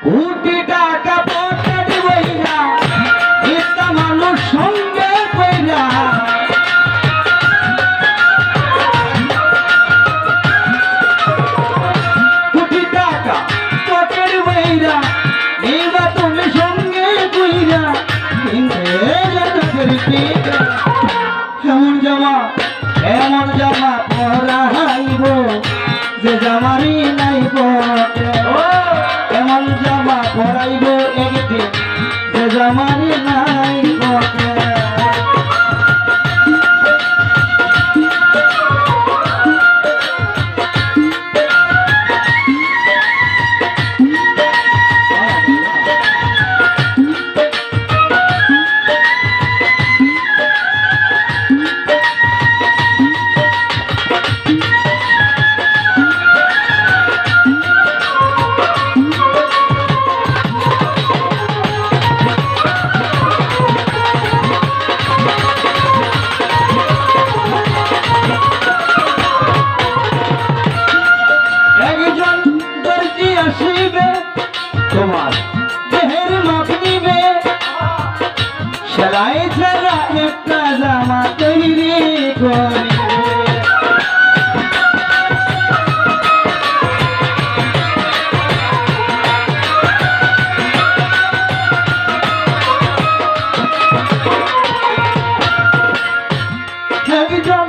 কোটি টাকা পকেট বইরা একটা মানুষ সঙ্গে কইরা কোটি টাকা পকেট বইরা এইবা তুমি সঙ্গে কইরা কিনতে জগতের পিতা এমন জামা পরাইব যে জামারি নাই পকে এমন জামা পরাইব একদিন যে জামারি নাই পকে তোমার দেহের মাপ নিবে সেলাই ছাড়া একটা জামা তৈরি করিবে একজন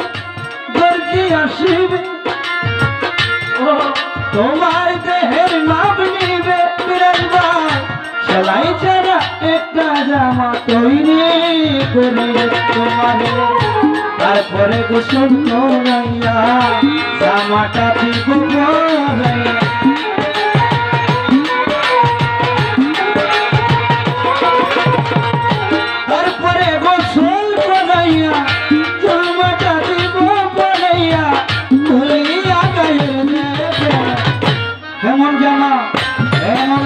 দর্জি আসিবে তোমার দেহের মাপ নিবে সেলাই ছাড়া একটা জামা তৈরি করিবে তোমারে তারপরে গোসল করাইয়া জামাটা দিব পরাইয়া তারপরে গোসল করাইয়া জামাটা দিব পরাইয়া খুলিয়া গায়ে নেবে এমন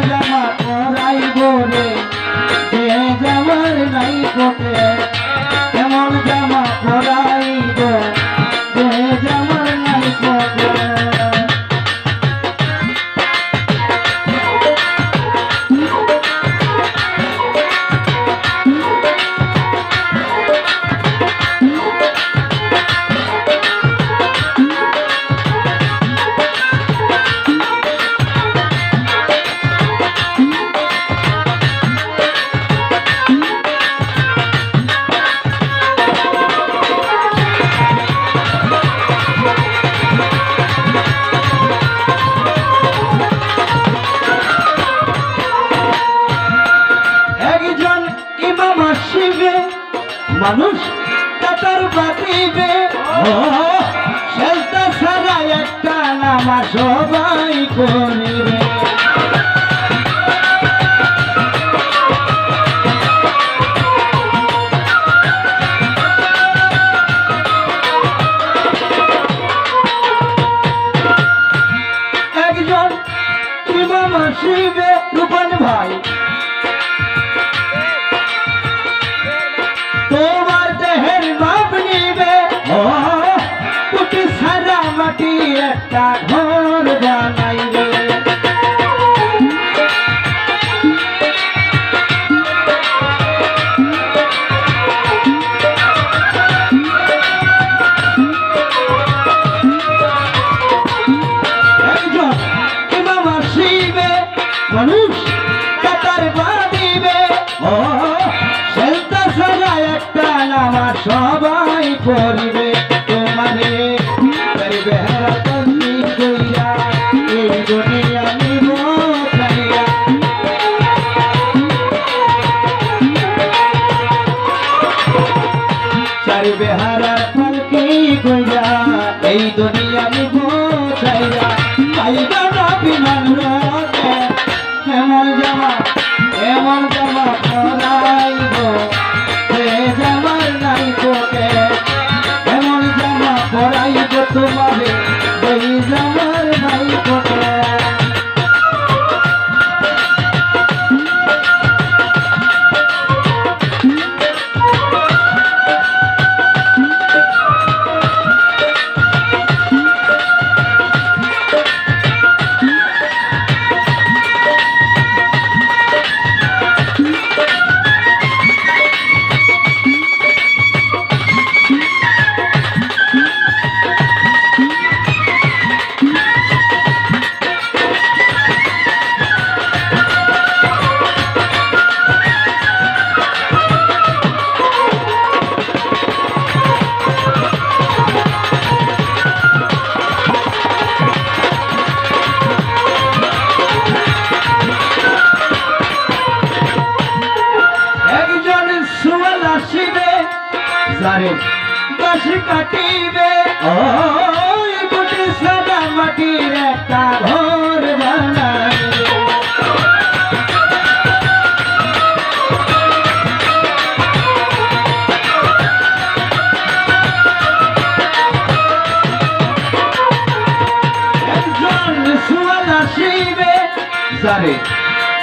জামা পরাইব রে যে জামার নাই পকে এমন জামা পরাইব যে জামার নাই পকে মানুষ কাতার বাতিবে সেলতা ছাড়া একটা নামা সবাই করিবে একজন ইমাম আসিবে রূপন ভাই তোমার দেহের মাপ নিবে কুটি সারা মাটি একটা ঘর বানাইবে একজন ইমাম আসিবে মানুষ কাতার বাঁধিবে আমার সবাই করিবে তোমারে করিবে হেরাতন্দি কইরা এই দুনিয়া নিব খাইয়া চারিবে হারার পালকি কইরা এই দুনিয়া নিব খাইয়া পাইবা না বিমান রতে এমন জামা পরাইব জামার নাই পকে এমন জামা পরাইব তোমারে এই জামার নাই পকে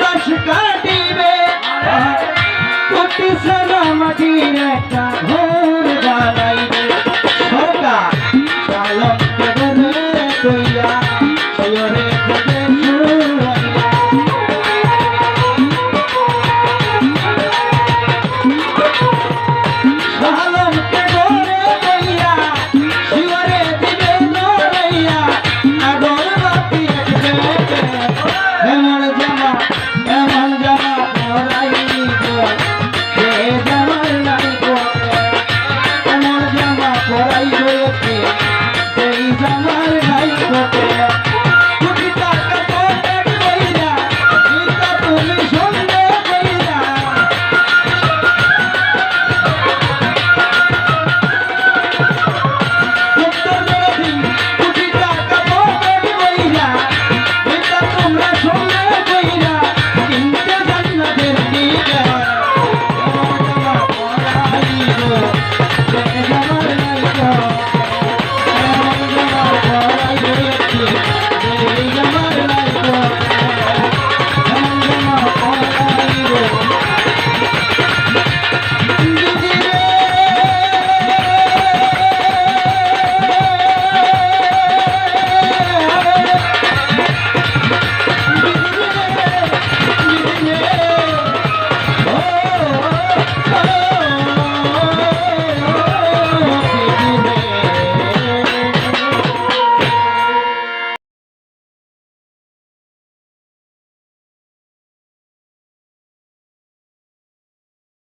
বাতাস কাটিবে কোটি সারা মাটির একটা ঘর